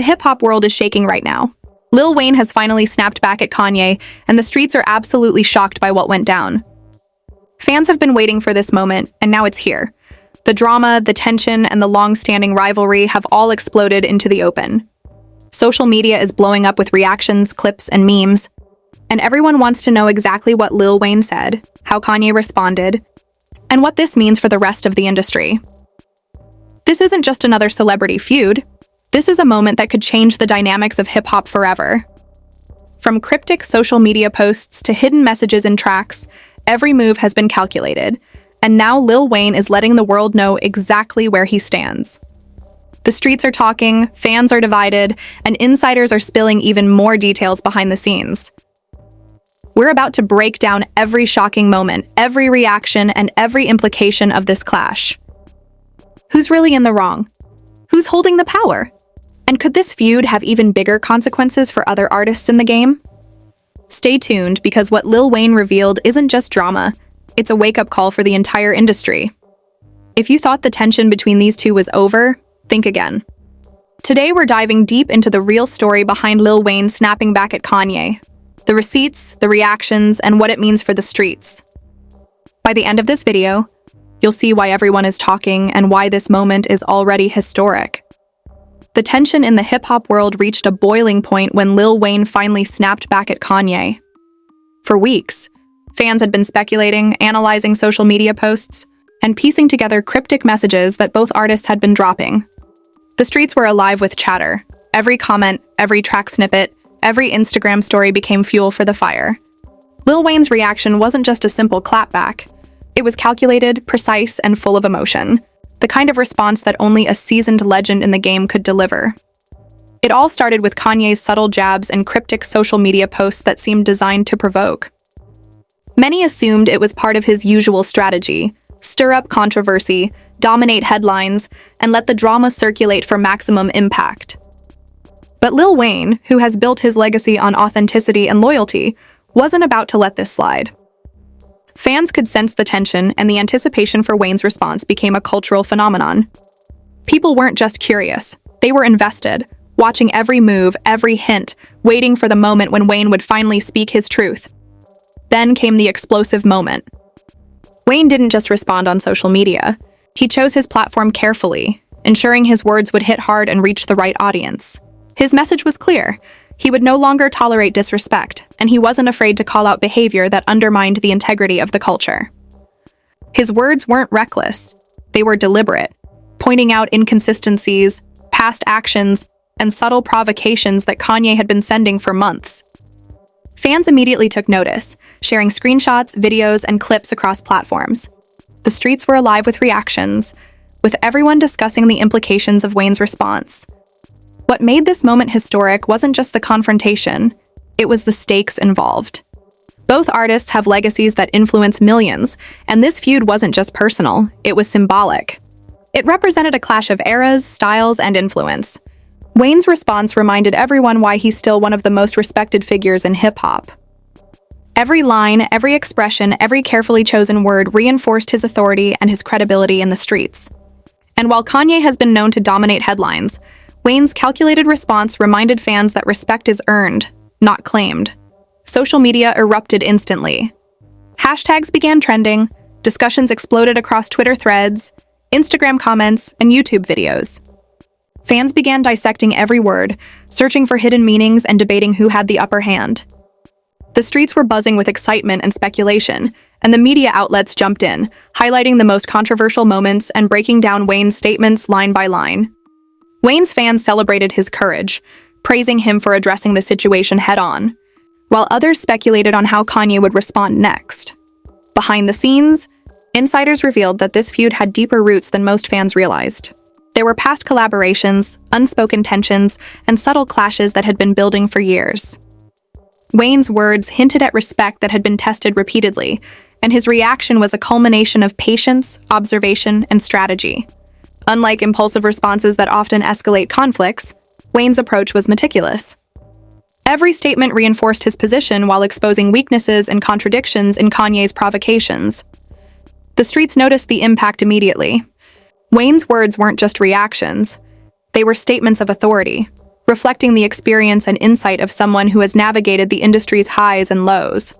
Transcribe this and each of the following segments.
hip-hop world is shaking right now. Lil Wayne has finally snapped back at Kanye, and the streets are absolutely shocked by what went down. Fans have been waiting for this moment, and now it's here. The drama, the tension, and the long-standing rivalry have all exploded into the open. Social media is blowing up with reactions, clips, and memes, and everyone wants to know exactly what Lil Wayne said, how Kanye responded, and what this means for the rest of the industry. This isn't just another celebrity feud. This is a moment that could change the dynamics of hip-hop forever. From cryptic social media posts to hidden messages in tracks, every move has been calculated, and now Lil Wayne is letting the world know exactly where he stands. The streets are talking, fans are divided, and insiders are spilling even more details behind the scenes. We're about to break down every shocking moment, every reaction, and every implication of this clash. Who's really in the wrong? Who's holding the power? And could this feud have even bigger consequences for other artists in the game? Stay tuned, because what Lil Wayne revealed isn't just drama, it's a wake-up call for the entire industry. If you thought the tension between these two was over, think again. Today we're diving deep into the real story behind Lil Wayne snapping back at Kanye. The receipts, the reactions, and what it means for the streets. By the end of this video, you'll see why everyone is talking and why this moment is already historic. The tension in the hip-hop world reached a boiling point when Lil Wayne finally snapped back at Kanye. For weeks, fans had been speculating, analyzing social media posts, and piecing together cryptic messages that both artists had been dropping. The streets were alive with chatter. Every comment, every track snippet, every Instagram story became fuel for the fire. Lil Wayne's reaction wasn't just a simple clapback. It was calculated, precise, and full of emotion. The kind of response that only a seasoned legend in the game could deliver. It all started with Kanye's subtle jabs and cryptic social media posts that seemed designed to provoke. Many assumed it was part of his usual strategy: stir up controversy, dominate headlines, and let the drama circulate for maximum impact. But Lil Wayne, who has built his legacy on authenticity and loyalty, wasn't about to let this slide. Fans could sense the tension, and the anticipation for Wayne's response became a cultural phenomenon. People weren't just curious, they were invested, watching every move, every hint, waiting for the moment when Wayne would finally speak his truth. Then came the explosive moment. Wayne didn't just respond on social media. He chose his platform carefully, ensuring his words would hit hard and reach the right audience. His message was clear. He would no longer tolerate disrespect, and he wasn't afraid to call out behavior that undermined the integrity of the culture. His words weren't reckless. They were deliberate, pointing out inconsistencies, past actions, and subtle provocations that Kanye had been sending for months. Fans immediately took notice, sharing screenshots, videos, and clips across platforms. The streets were alive with reactions, with everyone discussing the implications of Wayne's response. What made this moment historic wasn't just the confrontation, it was the stakes involved. Both artists have legacies that influence millions, and this feud wasn't just personal, it was symbolic. It represented a clash of eras, styles, and influence. Wayne's response reminded everyone why he's still one of the most respected figures in hip-hop. Every line, every expression, every carefully chosen word reinforced his authority and his credibility in the streets. And while Kanye has been known to dominate headlines, Wayne's calculated response reminded fans that respect is earned, not claimed. Social media erupted instantly. Hashtags began trending, discussions exploded across Twitter threads, Instagram comments, and YouTube videos. Fans began dissecting every word, searching for hidden meanings and debating who had the upper hand. The streets were buzzing with excitement and speculation, and the media outlets jumped in, highlighting the most controversial moments and breaking down Wayne's statements line by line. Wayne's fans celebrated his courage, praising him for addressing the situation head-on, while others speculated on how Kanye would respond next. Behind the scenes, insiders revealed that this feud had deeper roots than most fans realized. There were past collaborations, unspoken tensions, and subtle clashes that had been building for years. Wayne's words hinted at respect that had been tested repeatedly, and his reaction was a culmination of patience, observation, and strategy. Unlike impulsive responses that often escalate conflicts, Wayne's approach was meticulous. Every statement reinforced his position while exposing weaknesses and contradictions in Kanye's provocations. The streets noticed the impact immediately. Wayne's words weren't just reactions. They were statements of authority, reflecting the experience and insight of someone who has navigated the industry's highs and lows.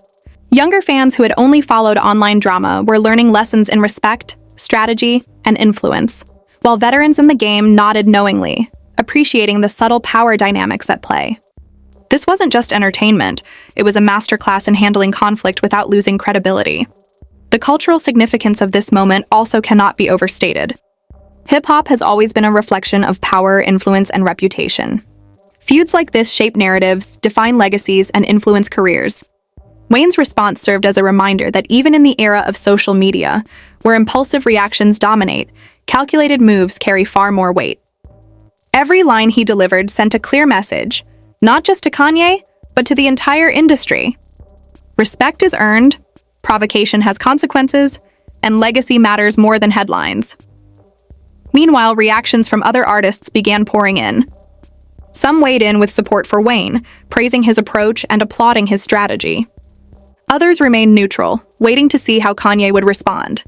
Younger fans who had only followed online drama were learning lessons in respect, strategy, and influence, while veterans in the game nodded knowingly, appreciating the subtle power dynamics at play. This wasn't just entertainment, it was a masterclass in handling conflict without losing credibility. The cultural significance of this moment also cannot be overstated. Hip-hop has always been a reflection of power, influence, and reputation. Feuds like this shape narratives, define legacies, and influence careers. Wayne's response served as a reminder that even in the era of social media, where impulsive reactions dominate, calculated moves carry far more weight. Every line he delivered sent a clear message, not just to Kanye, but to the entire industry. Respect is earned, provocation has consequences, and legacy matters more than headlines. Meanwhile, reactions from other artists began pouring in. Some weighed in with support for Wayne, praising his approach and applauding his strategy. Others remained neutral, waiting to see how Kanye would respond.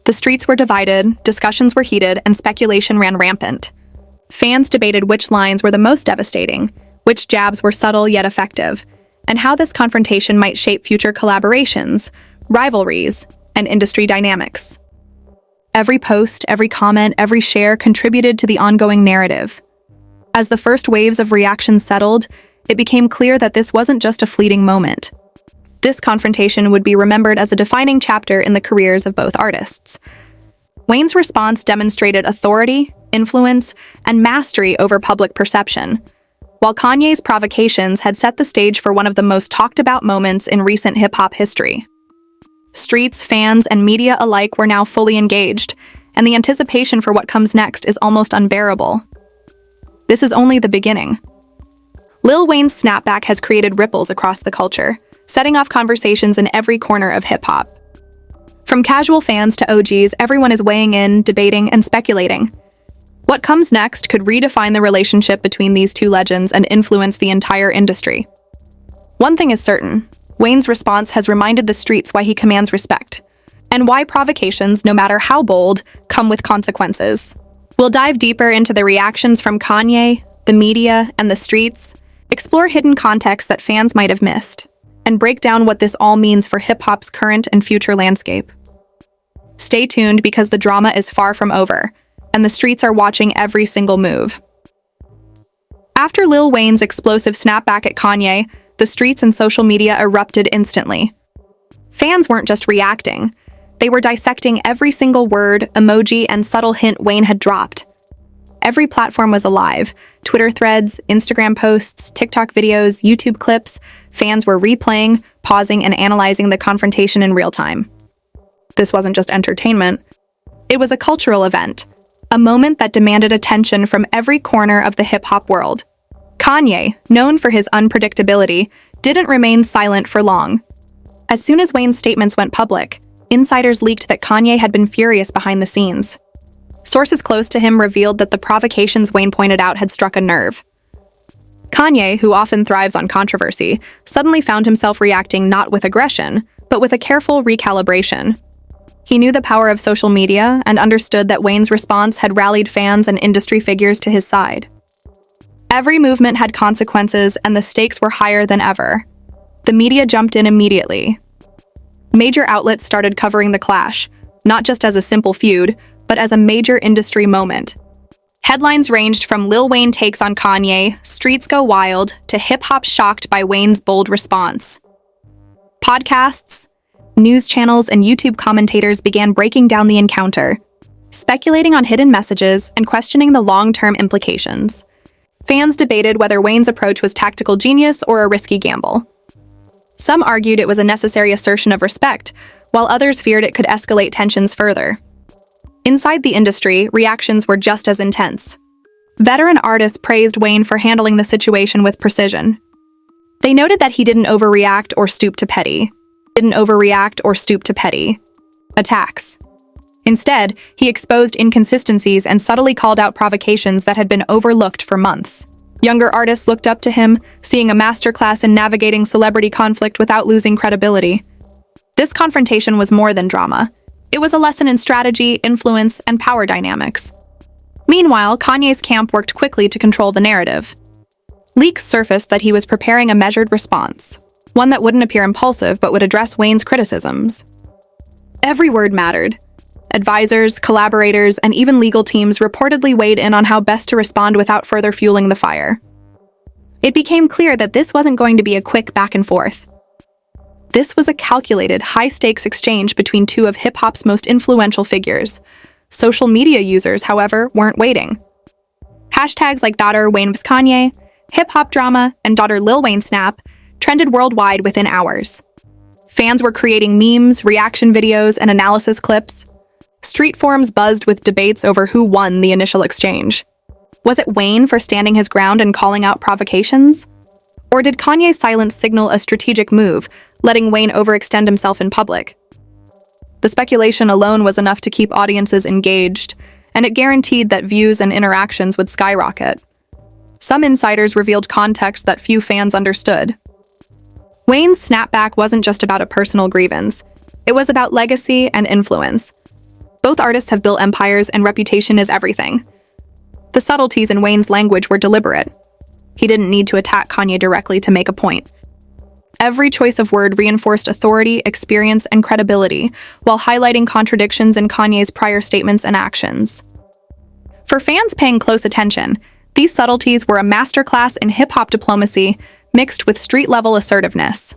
The streets were divided, discussions were heated, and speculation ran rampant. Fans debated which lines were the most devastating, which jabs were subtle yet effective, and how this confrontation might shape future collaborations, rivalries, and industry dynamics. Every post, every comment, every share contributed to the ongoing narrative. As the first waves of reactions settled, it became clear that this wasn't just a fleeting moment. This confrontation would be remembered as a defining chapter in the careers of both artists. Wayne's response demonstrated authority, influence, and mastery over public perception, while Kanye's provocations had set the stage for one of the most talked-about moments in recent hip-hop history. Streets, fans, and media alike were now fully engaged, and the anticipation for what comes next is almost unbearable. This is only the beginning. Lil Wayne's snapback has created ripples across the culture, setting off conversations in every corner of hip-hop. From casual fans to OGs, everyone is weighing in, debating, and speculating. What comes next could redefine the relationship between these two legends and influence the entire industry. One thing is certain, Wayne's response has reminded the streets why he commands respect, and why provocations, no matter how bold, come with consequences. We'll dive deeper into the reactions from Kanye, the media, and the streets, explore hidden contexts that fans might have missed, and break down what this all means for hip-hop's current and future landscape. Stay tuned because the drama is far from over, and the streets are watching every single move. After Lil Wayne's explosive snapback at Kanye, the streets and social media erupted instantly. Fans weren't just reacting, they were dissecting every single word, emoji, and subtle hint Wayne had dropped. Every platform was alive. Twitter threads, Instagram posts, TikTok videos, YouTube clips. Fans were replaying, pausing, and analyzing the confrontation in real time. This wasn't just entertainment. It was a cultural event, a moment that demanded attention from every corner of the hip-hop world. Kanye, known for his unpredictability, didn't remain silent for long. As soon as Wayne's statements went public, insiders leaked that Kanye had been furious behind the scenes. Sources close to him revealed that the provocations Wayne pointed out had struck a nerve. Kanye, who often thrives on controversy, suddenly found himself reacting not with aggression, but with a careful recalibration. He knew the power of social media and understood that Wayne's response had rallied fans and industry figures to his side. Every movement had consequences, and the stakes were higher than ever. The media jumped in immediately. Major outlets started covering the clash, not just as a simple feud, but as a major industry moment. Headlines ranged from Lil Wayne takes on Kanye, streets go wild, to hip-hop shocked by Wayne's bold response. Podcasts, news channels, and YouTube commentators began breaking down the encounter, speculating on hidden messages and questioning the long-term implications. Fans debated whether Wayne's approach was tactical genius or a risky gamble. Some argued it was a necessary assertion of respect, while others feared it could escalate tensions further. Inside the industry, reactions were just as intense. Veteran artists praised Wayne for handling the situation with precision. They noted that he didn't overreact or stoop to petty attacks. Instead, he exposed inconsistencies and subtly called out provocations that had been overlooked for months. Younger artists looked up to him, seeing a masterclass in navigating celebrity conflict without losing credibility. This confrontation was more than drama. It was a lesson in strategy, influence, and power dynamics. Meanwhile, Kanye's camp worked quickly to control the narrative. Leaks surfaced that he was preparing a measured response, one that wouldn't appear impulsive but would address Wayne's criticisms. Every word mattered. Advisors, collaborators, and even legal teams reportedly weighed in on how best to respond without further fueling the fire. It became clear that this wasn't going to be a quick back and forth. This was a calculated, high-stakes exchange between two of hip-hop's most influential figures. Social media users, however, weren't waiting. Hashtags like $Wayne vs. Kanye, hip-hop drama, and $Lil Wayne snap trended worldwide within hours. Fans were creating memes, reaction videos, and analysis clips. Street forums buzzed with debates over who won the initial exchange. Was it Wayne for standing his ground and calling out provocations? Or did Kanye's silence signal a strategic move, letting Wayne overextend himself in public? The speculation alone was enough to keep audiences engaged, and it guaranteed that views and interactions would skyrocket. Some insiders revealed context that few fans understood. Wayne's snapback wasn't just about a personal grievance. It was about legacy and influence. Both artists have built empires, and reputation is everything. The subtleties in Wayne's language were deliberate. He didn't need to attack Kanye directly to make a point. Every choice of word reinforced authority, experience, and credibility, while highlighting contradictions in Kanye's prior statements and actions. For fans paying close attention, these subtleties were a masterclass in hip-hop diplomacy mixed with street-level assertiveness.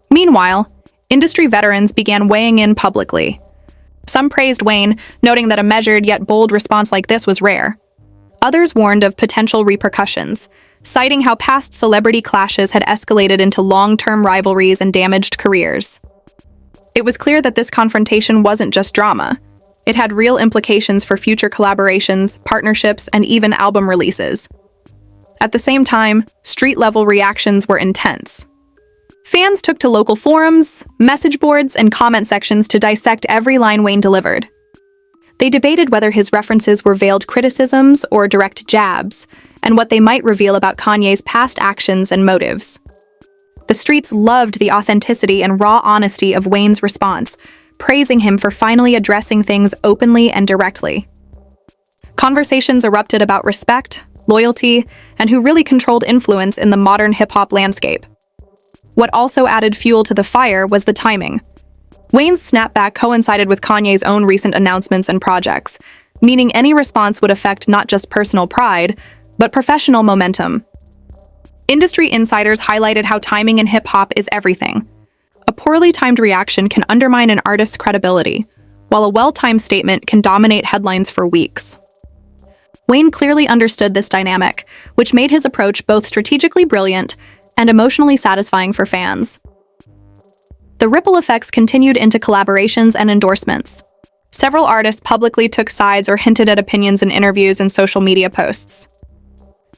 Meanwhile, industry veterans began weighing in publicly. Some praised Wayne, noting that a measured yet bold response like this was rare. Others warned of potential repercussions, citing how past celebrity clashes had escalated into long-term rivalries and damaged careers. It was clear that this confrontation wasn't just drama. It had real implications for future collaborations, partnerships, and even album releases. At the same time, street-level reactions were intense. Fans took to local forums, message boards, and comment sections to dissect every line Wayne delivered. They debated whether his references were veiled criticisms or direct jabs, and what they might reveal about Kanye's past actions and motives. The streets loved the authenticity and raw honesty of Wayne's response, praising him for finally addressing things openly and directly. Conversations erupted about respect, loyalty, and who really controlled influence in the modern hip-hop landscape. What also added fuel to the fire was the timing. Wayne's snapback coincided with Kanye's own recent announcements and projects, meaning any response would affect not just personal pride, but professional momentum. Industry insiders highlighted how timing in hip-hop is everything. A poorly timed reaction can undermine an artist's credibility, while a well-timed statement can dominate headlines for weeks. Wayne clearly understood this dynamic, which made his approach both strategically brilliant and emotionally satisfying for fans. The ripple effects continued into collaborations and endorsements. Several artists publicly took sides or hinted at opinions in interviews and social media posts.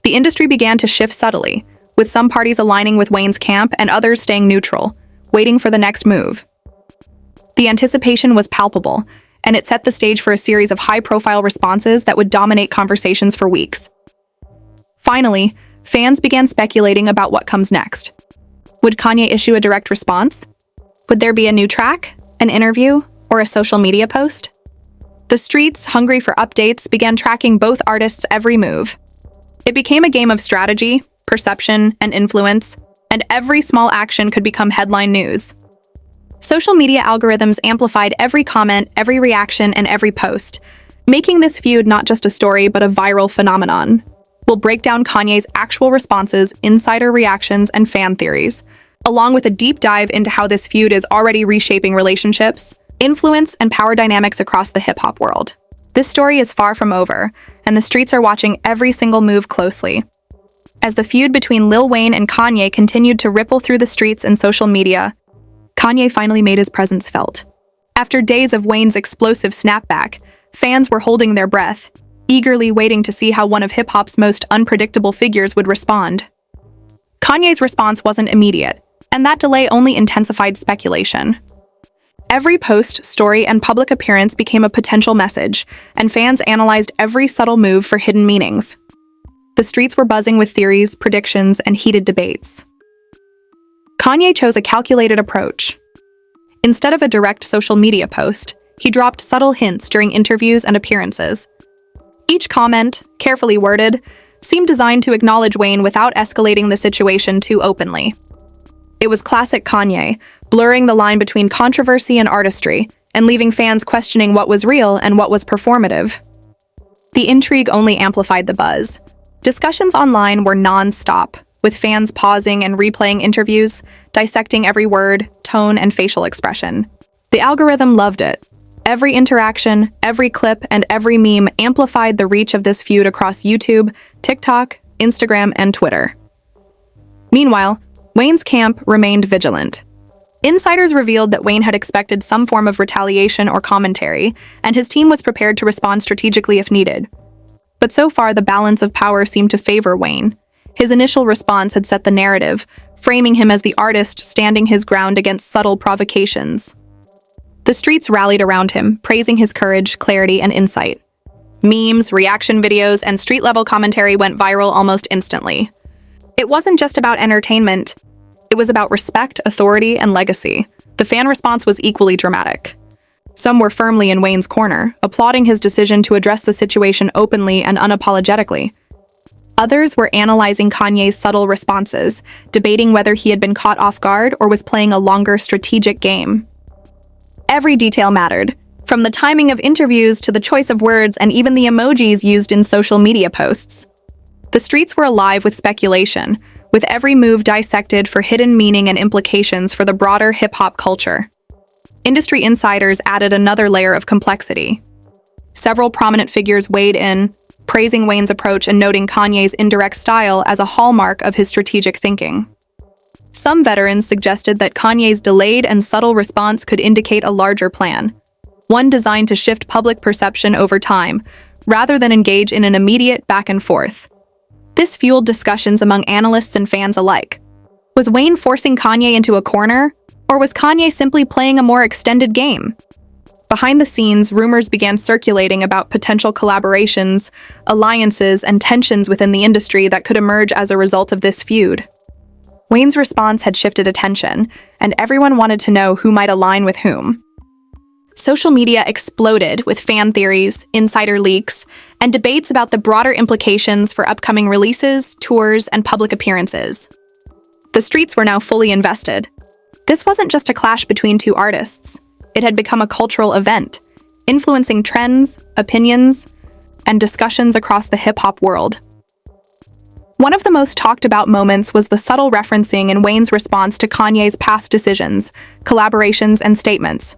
The industry began to shift subtly, with some parties aligning with Wayne's camp and others staying neutral, waiting for the next move. The anticipation was palpable, and it set the stage for a series of high-profile responses that would dominate conversations for weeks. Finally, fans began speculating about what comes next. Would Kanye issue a direct response? Would there be a new track, an interview, or a social media post? The streets, hungry for updates, began tracking both artists' every move. It became a game of strategy, perception, and influence, and every small action could become headline news. Social media algorithms amplified every comment, every reaction, and every post, making this feud not just a story but a viral phenomenon. We'll break down Kanye's actual responses, insider reactions, and fan theories, along with a deep dive into how this feud is already reshaping relationships, influence, and power dynamics across the hip-hop world. This story is far from over, and the streets are watching every single move closely. As the feud between Lil Wayne and Kanye continued to ripple through the streets and social media, Kanye finally made his presence felt. After days of Wayne's explosive snapback, fans were holding their breath, eagerly waiting to see how one of hip-hop's most unpredictable figures would respond. Kanye's response wasn't immediate, and that delay only intensified speculation. Every post, story, and public appearance became a potential message, and fans analyzed every subtle move for hidden meanings. The streets were buzzing with theories, predictions, and heated debates. Kanye chose a calculated approach. Instead of a direct social media post, he dropped subtle hints during interviews and appearances. Each comment, carefully worded, seemed designed to acknowledge Wayne without escalating the situation too openly. It was classic Kanye, blurring the line between controversy and artistry, and leaving fans questioning what was real and what was performative. The intrigue only amplified the buzz. Discussions online were non-stop, with fans pausing and replaying interviews, dissecting every word, tone, and facial expression. The algorithm loved it. Every interaction, every clip, and every meme amplified the reach of this feud across YouTube, TikTok, Instagram, and Twitter. Meanwhile, Wayne's camp remained vigilant. Insiders revealed that Wayne had expected some form of retaliation or commentary, and his team was prepared to respond strategically if needed. But so far, the balance of power seemed to favor Wayne. His initial response had set the narrative, framing him as the artist standing his ground against subtle provocations. The streets rallied around him, praising his courage, clarity, and insight. Memes, reaction videos, and street-level commentary went viral almost instantly. It wasn't just about entertainment. It was about respect, authority, and legacy. The fan response was equally dramatic. Some were firmly in Wayne's corner, applauding his decision to address the situation openly and unapologetically. Others were analyzing Kanye's subtle responses, debating whether he had been caught off guard or was playing a longer strategic game. Every detail mattered, from the timing of interviews to the choice of words and even the emojis used in social media posts. The streets were alive with speculation, with every move dissected for hidden meaning and implications for the broader hip-hop culture. Industry insiders added another layer of complexity. Several prominent figures weighed in, praising Wayne's approach and noting Kanye's indirect style as a hallmark of his strategic thinking. Some veterans suggested that Kanye's delayed and subtle response could indicate a larger plan, one designed to shift public perception over time, rather than engage in an immediate back and forth. This fueled discussions among analysts and fans alike. Was Wayne forcing Kanye into a corner, or was Kanye simply playing a more extended game? Behind the scenes, rumors began circulating about potential collaborations, alliances, and tensions within the industry that could emerge as a result of this feud. Wayne's response had shifted attention, and everyone wanted to know who might align with whom. Social media exploded with fan theories, insider leaks, and debates about the broader implications for upcoming releases, tours, and public appearances. The streets were now fully invested. This wasn't just a clash between two artists. It had become a cultural event, influencing trends, opinions, and discussions across the hip-hop world. One of the most talked about moments was the subtle referencing in Wayne's response to Kanye's past decisions, collaborations, and statements.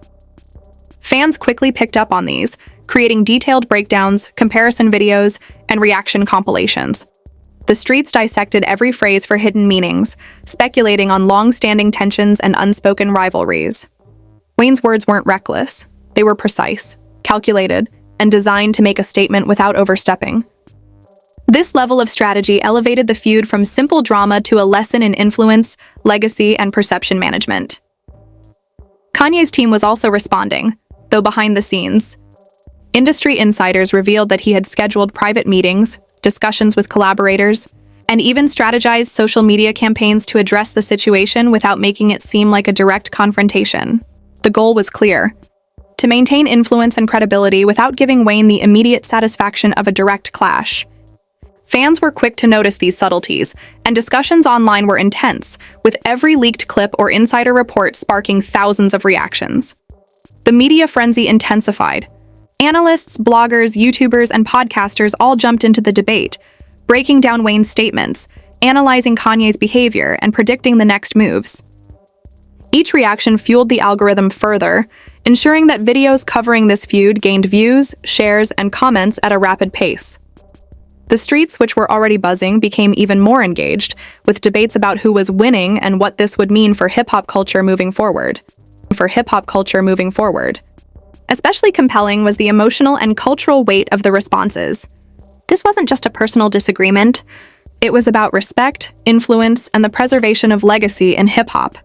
Fans quickly picked up on these, creating detailed breakdowns, comparison videos, and reaction compilations. The streets dissected every phrase for hidden meanings, speculating on long-standing tensions and unspoken rivalries. Wayne's words weren't reckless. They were precise, calculated, and designed to make a statement without overstepping. This level of strategy elevated the feud from simple drama to a lesson in influence, legacy, and perception management. Kanye's team was also responding, though behind the scenes. Industry insiders revealed that he had scheduled private meetings, discussions with collaborators, and even strategized social media campaigns to address the situation without making it seem like a direct confrontation. The goal was clear: to maintain influence and credibility without giving Wayne the immediate satisfaction of a direct clash. Fans were quick to notice these subtleties, and discussions online were intense, with every leaked clip or insider report sparking thousands of reactions. The media frenzy intensified. Analysts, bloggers, YouTubers, and podcasters all jumped into the debate, breaking down Wayne's statements, analyzing Kanye's behavior, and predicting the next moves. Each reaction fueled the algorithm further, ensuring that videos covering this feud gained views, shares, and comments at a rapid pace. The streets, which were already buzzing, became even more engaged, with debates about who was winning and what this would mean for hip-hop culture moving forward. Especially compelling was the emotional and cultural weight of the responses. This wasn't just a personal disagreement. It was about respect, influence, and the preservation of legacy in hip-hop.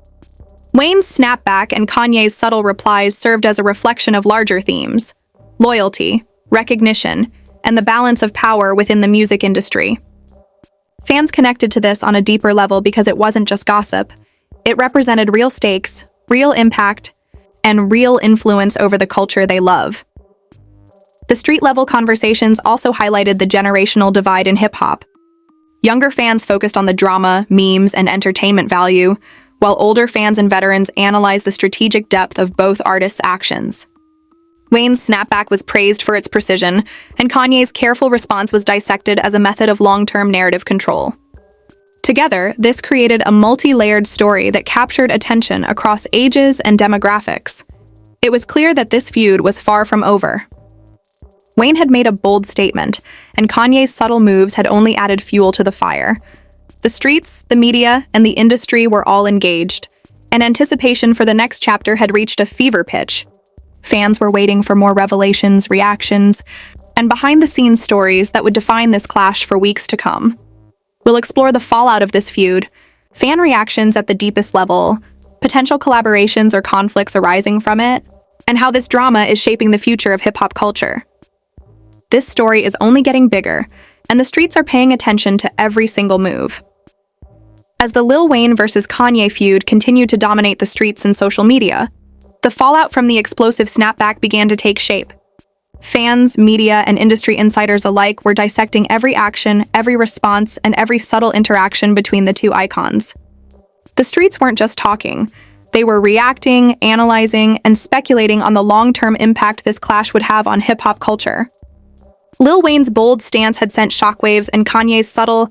Wayne's snapback and Kanye's subtle replies served as a reflection of larger themes: loyalty, recognition, and the balance of power within the music industry. Fans connected to this on a deeper level because it wasn't just gossip. It represented real stakes, real impact, and real influence over the culture they love. The street-level conversations also highlighted the generational divide in hip-hop. Younger fans focused on the drama, memes, and entertainment value, while older fans and veterans analyzed the strategic depth of both artists' actions. Wayne's snapback was praised for its precision, and Kanye's careful response was dissected as a method of long-term narrative control. Together, this created a multi-layered story that captured attention across ages and demographics. It was clear that this feud was far from over. Wayne had made a bold statement, and Kanye's subtle moves had only added fuel to the fire. The streets, the media, and the industry were all engaged, and anticipation for the next chapter had reached a fever pitch. Fans were waiting for more revelations, reactions, and behind-the-scenes stories that would define this clash for weeks to come. We'll explore the fallout of this feud, fan reactions at the deepest level, potential collaborations or conflicts arising from it, and how this drama is shaping the future of hip-hop culture. This story is only getting bigger, and the streets are paying attention to every single move. As the Lil Wayne versus Kanye feud continued to dominate the streets and social media, the fallout from the explosive snapback began to take shape. Fans, media, and industry insiders alike were dissecting every action, every response, and every subtle interaction between the two icons. The streets weren't just talking. They were reacting, analyzing, and speculating on the long-term impact this clash would have on hip-hop culture. Lil Wayne's bold stance had sent shockwaves, and Kanye's subtle,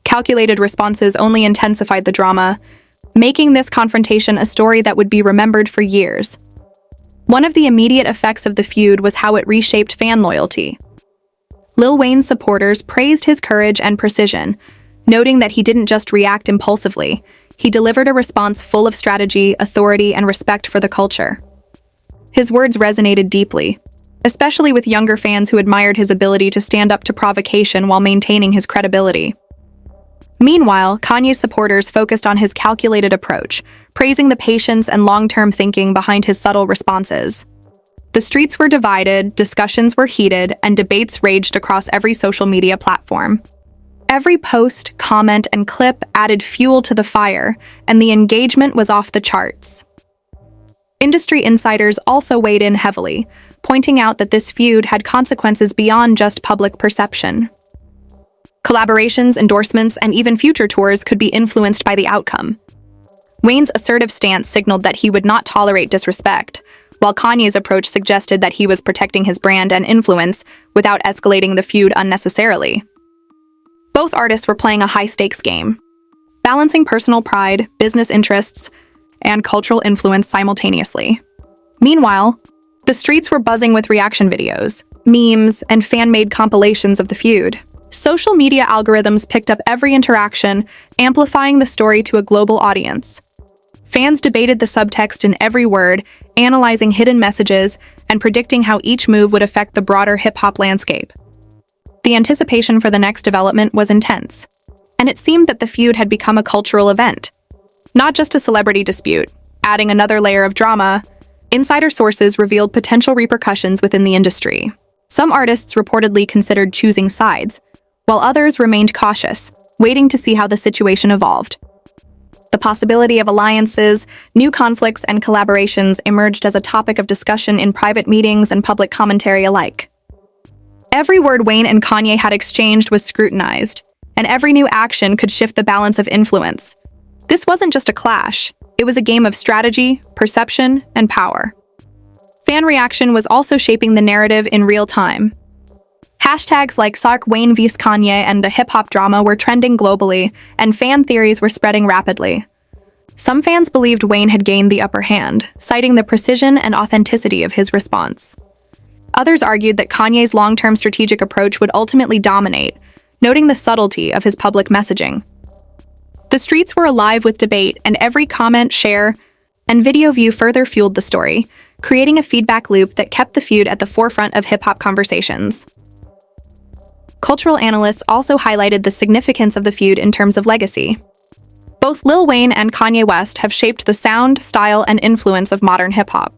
calculated responses only intensified the drama, making this confrontation a story that would be remembered for years. One of the immediate effects of the feud was how it reshaped fan loyalty. Lil Wayne's supporters praised his courage and precision, noting that he didn't just react impulsively, he delivered a response full of strategy, authority, and respect for the culture. His words resonated deeply, especially with younger fans who admired his ability to stand up to provocation while maintaining his credibility. Meanwhile, Kanye's supporters focused on his calculated approach, praising the patience and long-term thinking behind his subtle responses. The streets were divided, discussions were heated, and debates raged across every social media platform. Every post, comment, and clip added fuel to the fire, and the engagement was off the charts. Industry insiders also weighed in heavily, pointing out that this feud had consequences beyond just public perception. Collaborations, endorsements, and even future tours could be influenced by the outcome. Wayne's assertive stance signaled that he would not tolerate disrespect, while Kanye's approach suggested that he was protecting his brand and influence without escalating the feud unnecessarily. Both artists were playing a high-stakes game, balancing personal pride, business interests, and cultural influence simultaneously. Meanwhile, the streets were buzzing with reaction videos, memes, and fan-made compilations of the feud. Social media algorithms picked up every interaction, amplifying the story to a global audience. Fans debated the subtext in every word, analyzing hidden messages, and predicting how each move would affect the broader hip-hop landscape. The anticipation for the next development was intense, and it seemed that the feud had become a cultural event, not just a celebrity dispute. Adding another layer of drama, insider sources revealed potential repercussions within the industry. Some artists reportedly considered choosing sides, while others remained cautious, waiting to see how the situation evolved. The possibility of alliances, new conflicts, and collaborations emerged as a topic of discussion in private meetings and public commentary alike. Every word Wayne and Kanye had exchanged was scrutinized, and every new action could shift the balance of influence. This wasn't just a clash, it was a game of strategy, perception, and power. Fan reaction was also shaping the narrative in real time. Hashtags like Sark Wayne vs Kanye and a hip-hop drama were trending globally, and fan theories were spreading rapidly. Some fans believed Wayne had gained the upper hand, citing the precision and authenticity of his response. Others argued that Kanye's long-term strategic approach would ultimately dominate, noting the subtlety of his public messaging. The streets were alive with debate, and every comment, share, and video view further fueled the story, creating a feedback loop that kept the feud at the forefront of hip-hop conversations. Cultural analysts also highlighted the significance of the feud in terms of legacy. Both Lil Wayne and Kanye West have shaped the sound, style, and influence of modern hip-hop.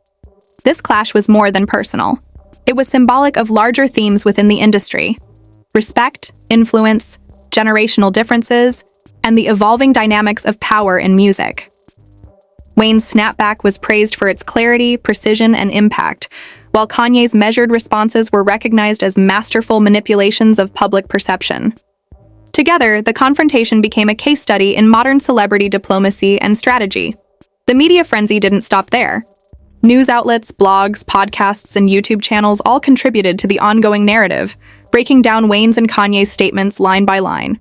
This clash was more than personal. It was symbolic of larger themes within the industry: respect, influence, generational differences, and the evolving dynamics of power in music. Wayne's snapback was praised for its clarity, precision, and impact, while Kanye's measured responses were recognized as masterful manipulations of public perception. Together, the confrontation became a case study in modern celebrity diplomacy and strategy. The media frenzy didn't stop there. News outlets, blogs, podcasts, and YouTube channels all contributed to the ongoing narrative, breaking down Wayne's and Kanye's statements line by line.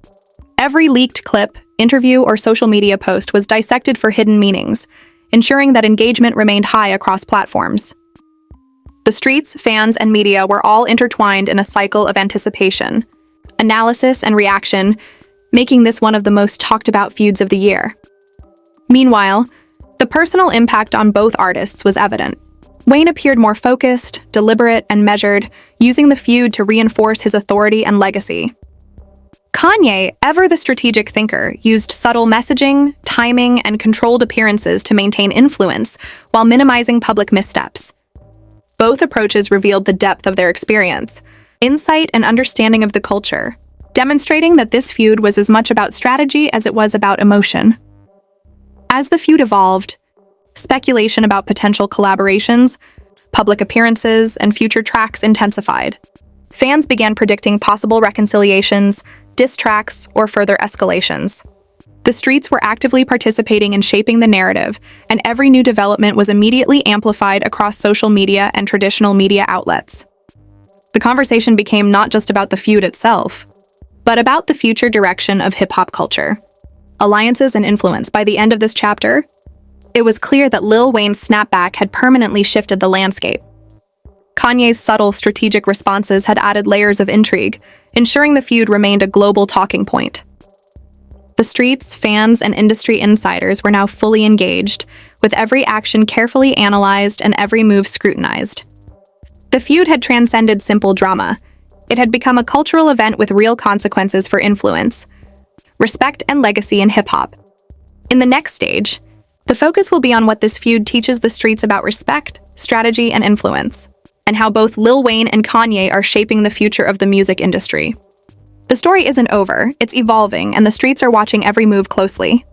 Every leaked clip, interview, or social media post was dissected for hidden meanings, ensuring that engagement remained high across platforms. The streets, fans, and media were all intertwined in a cycle of anticipation, analysis, and reaction, making this one of the most talked-about feuds of the year. Meanwhile, the personal impact on both artists was evident. Wayne appeared more focused, deliberate, and measured, using the feud to reinforce his authority and legacy. Kanye, ever the strategic thinker, used subtle messaging, timing, and controlled appearances to maintain influence while minimizing public missteps. Both approaches revealed the depth of their experience, insight, and understanding of the culture, demonstrating that this feud was as much about strategy as it was about emotion. As the feud evolved, speculation about potential collaborations, public appearances, and future tracks intensified. Fans began predicting possible reconciliations, diss tracks, or further escalations. The streets were actively participating in shaping the narrative, and every new development was immediately amplified across social media and traditional media outlets. The conversation became not just about the feud itself, but about the future direction of hip-hop culture, alliances, and influence. By the end of this chapter, it was clear that Lil Wayne's snapback had permanently shifted the landscape. Kanye's subtle, strategic responses had added layers of intrigue, ensuring the feud remained a global talking point. The streets, fans, and industry insiders were now fully engaged, with every action carefully analyzed and every move scrutinized. The feud had transcended simple drama. It had become a cultural event with real consequences for influence, respect, and legacy in hip-hop. In the next stage, the focus will be on what this feud teaches the streets about respect, strategy, and influence, and how both Lil Wayne and Kanye are shaping the future of the music industry. The story isn't over, it's evolving, and the streets are watching every move closely.